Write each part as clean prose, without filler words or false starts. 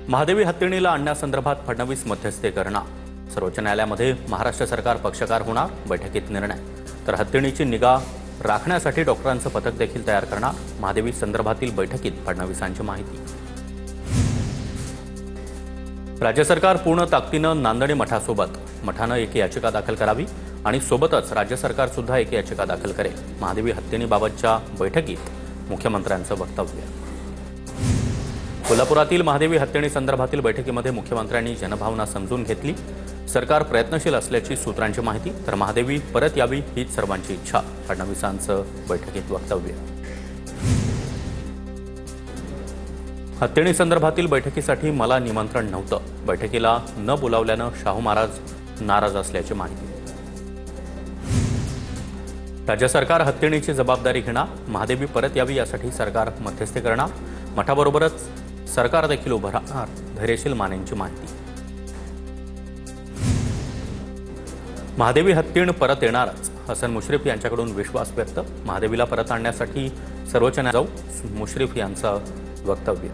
महादेवी हत्तीणीला आणण्यासंदर्भात फडणवीस मध्यस्थी करणार. सर्वोच्च न्यायालयामध्ये महाराष्ट्र सरकार पक्षकार होणार. बैठकीत निर्णय. तर हत्तीणीची निगा राखण्यासाठी डॉक्टरांचं पथक देखील तयार करणार. महादेवी संदर्भातील बैठकीत फडणवीसांची माहिती. राज्य सरकार पूर्ण ताकदीनं नांदणी मठासोबत. मठानं एक याचिका दाखल करावी आणि सोबतच राज्य सरकार सुद्धा एक याचिका दाखल करेल. महादेवी हत्तीणीबाबतच्या बैठकीत मुख्यमंत्र्यांचं वक्तव्य. कोल्हापुरातील महादेवी हत्तीणी संदर्भातील बैठकीमध्ये मुख्यमंत्र्यांनी जनभावना समजून घेतली. सरकार प्रयत्नशील असल्याची सूत्रांची माहिती. तर महादेवी परत यावी हीच सर्वांची इच्छा. फडणवीसांचं बैठकीत वक्तव्य. हत्तीणी संदर्भातील बैठकीसाठी मला निमंत्रण नव्हतं. बैठकीला न बोलावल्यानं शाहू महाराज नाराज असल्याची माहिती. राज्य सरकार हत्तीणीची जबाबदारी घेणार. महादेवी परत यावी यासाठी सरकार मध्यस्थी करणार. मठाबरोबरच सरकार देखील उभं राहणार. धैर्यशील मानेंची माहिती. महादेवी हत्तीण परत येणारच. हसन मुश्रीफ यांच्याकडून विश्वास व्यक्त. महादेवीला परत आणण्यासाठी सर्वोच्च न्यायालयात जाऊ. मुश्रीफ यांचं वक्तव्य.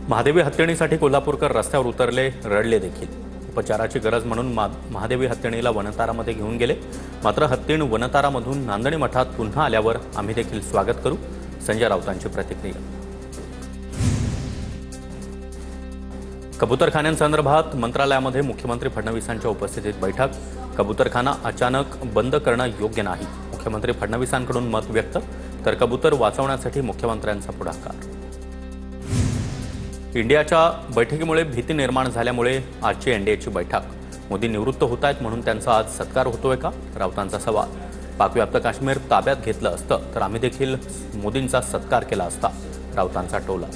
महादेवी हत्तीणीसाठी कोल्हापूरकर रस्त्यावर उतरले, रडले देखील. उपचाराची गरज म्हणून महादेवी हत्तीणीला वनतारामध्ये घेऊन गेले. मात्र हत्तीण वनतारामधून नांदणी मठात पुन्हा आल्यावर आम्ही देखील स्वागत करू. संजय राऊतांची प्रतिक्रिया. कबूतरखान्यांसंदर्भात मंत्रालयामध्ये मुख्यमंत्री फडणवीसांच्या उपस्थितीत बैठक. कबूतरखाना अचानक बंद करणं योग्य नाही. मुख्यमंत्री फडणवीसांकडून मत व्यक्त. तर कबूतर वाचवण्यासाठी मुख्यमंत्र्यांचा पुढाकार. इंडियाच्या बैठकीमुळे भीती निर्माण झाल्यामुळे आजची एनडीएची बैठक. मोदी निवृत्त होत आहेत म्हणून त्यांचा आज सत्कार होतोय का? राऊतांचा सवाल. पाकव्याप्त काश्मीर ताब्यात घेतलं असतं तर आम्ही देखील मोदींचा सत्कार केला असता. राऊतांचा टोला.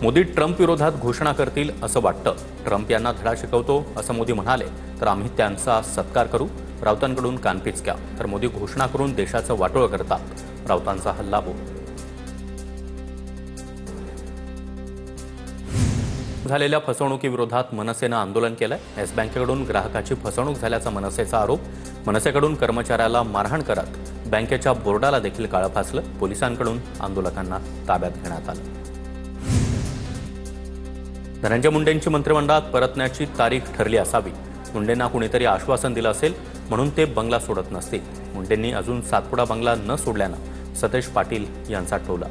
मोदी ट्रम्प विरोधात घोषणा करतील असं वाटतं. ट्रम्प यांना धडा शिकवतो असं मोदी म्हणाले तर आम्ही त्यांचा सत्कार करू. राऊतांकडून कानपिचक्या. तर मोदी घोषणा करून देशाचं वाटोळं करतात. राऊतांचा हल्लाबोल. झालेल्या फसवणुकीविरोधात मनसेनं आंदोलन केलंय. येस बँकेकडून ग्राहकाची फसवणूक झाल्याचा मनसेचा आरोप. मनसेकडून कर्मचाऱ्याला मारहाण करत बँकेच्या बोर्डाला देखील काळं फासलं. पोलिसांकडून आंदोलकांना ताब्यात घेण्यात आलं. धनंजय मुंडेंची मंत्रिमंडळात परतण्याची तारीख ठरली असावी. मुंडेंना कुणीतरी आश्वासन दिलं असेल म्हणून ते बंगला सोडत नसतील. मुंडेंनी अजून सातपुडा बंगला न सोडल्यानं सतेज पाटील यांचा टोला.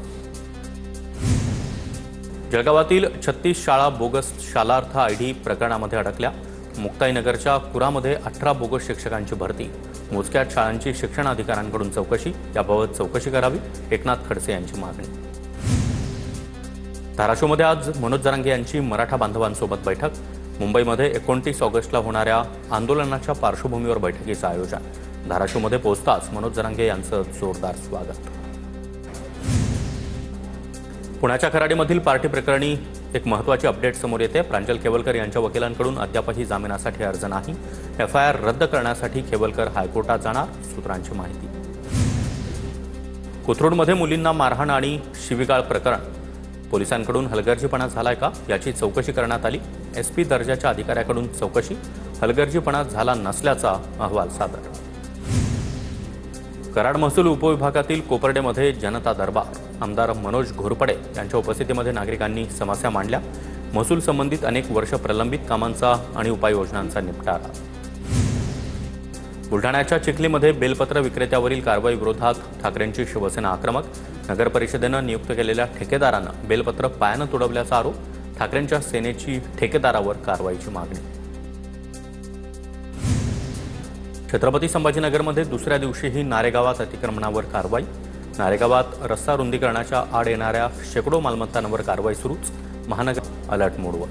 जळगावातील 36 शाळा बोगस शालार्थ आयडी प्रकरणामध्ये अडकल्या. मुक्ताईनगरच्या कुरामध्ये 18 बोगस शिक्षकांची भरती. मोजक्यात शाळांची शिक्षण अधिकाऱ्यांकडून चौकशी. याबाबत चौकशी करावी. एकनाथ खडसे यांची मागणी. धाराशिवमध्ये आज मनोज जरांगे यांची मराठा बांधवांसोबत बैठक. मुंबईमध्ये 29 ऑगस्टला होणाऱ्या आंदोलनाच्या पार्श्वभूमीवर बैठकीचं आयोजन. धाराशिवमध्ये पोहोचताच मनोज जरांगे यांचं जोरदार स्वागत. पुण्याच्या खराडीमधील पार्टी प्रकरणी एक महत्त्वाची अपडेट समोर येते. प्रांजल खेवलकर यांच्या वकिलांकडून अद्यापही जामिनासाठी अर्ज नाही. एफआयआर रद्द करण्यासाठी खेवलकर हायकोर्टात जाणार. सूत्रांची माहिती. कोथरूडमध्ये मुलींना मारहाण आणि शिवीगाळ प्रकरण. पोलिसांकडून हलगर्जीपणा झालाय का याची चौकशी करण्यात आली. एसपी दर्जाच्या अधिकाऱ्याकडून चौकशी. हलगर्जीपणा झाला नसल्याचा अहवाल सादर. कराड महसूल उपविभागातील कोपर्डेमध्ये जनता दरबार. आमदार मनोज घोरपडे यांच्या उपस्थितीमध्ये नागरिकांनी समस्या मांडल्या. महसूल संबंधित अनेक वर्ष प्रलंबित कामांचा आणि उपाययोजनांचा निपटारा. बुलढाण्याच्या चिखलीमध्ये बेलपत्र विक्रेत्यावरील कारवाई विरोधात ठाकरेंची शिवसेना आक्रमक. नगर परिषदेनं नियुक्त केलेल्या ठेकेदारानं बेलपत्र पायानं तुडवल्याचा आरोप. ठाकरेंच्या सेनेची ठेकेदारावर कारवाईची मागणी. छत्रपती संभाजीनगरमध्ये दुसऱ्या दिवशीही नारेगावात अतिक्रमणावर कारवाई. नारेगावात रस्ता रुंदीकरणाच्या आड येणाऱ्या शेकडो मालमत्तांवर कारवाई सुरूच. महानगर अलर्ट मोडवर.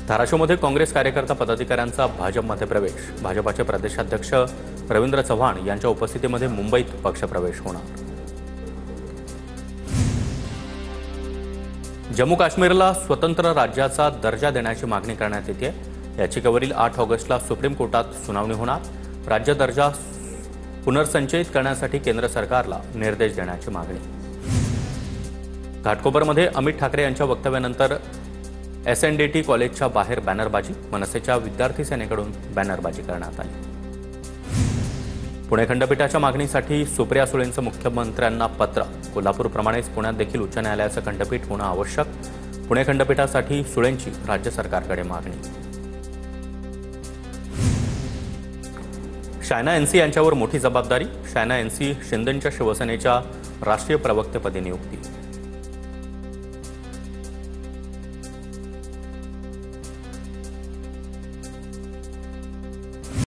धाराशिवमध्ये काँग्रेस कार्यकर्ता पदाधिकाऱ्यांचा भाजपमध्ये प्रवेश. भाजपाचे प्रदेशाध्यक्ष रवींद्र चव्हाण यांच्या उपस्थितीमध्ये मुंबईत पक्षप्रवेश होणार. जम्मू काश्मीरला स्वतंत्र राज्याचा दर्जा देण्याची मागणी करण्यात येते. याचिकेवरील 8 ऑगस्टला सुप्रीम कोर्टात सुनावणी होणार. राज्य दर्जा पुनर्संचयित करण्यासाठी केंद्र सरकारला निर्देश देण्याची मागणी. घाटकोपरमध्ये अमित ठाकरे यांच्या वक्तव्यानंतर एसएनडीटी कॉलेजच्या बाहेर बॅनरबाजी. मनसेच्या विद्यार्थी सेनेकडून बॅनरबाजी करण्यात आली. पुणे खंडपीठाच्या मागणीसाठी सुप्रिया सुळेंचं मुख्यमंत्र्यांना पत्र. कोल्हापूरप्रमाणेच पुण्यात देखील उच्च न्यायालयाचं खंडपीठ होणं आवश्यक. पुणे खंडपीठासाठी सुळेंची राज्य सरकारकडे मागणी. शायना एनसी यांच्यावर मोठी जबाबदारी. शायना एनसी शिंदेंच्या शिवसेनेच्या राष्ट्रीय प्रवक्तेपदी नियुक्ती.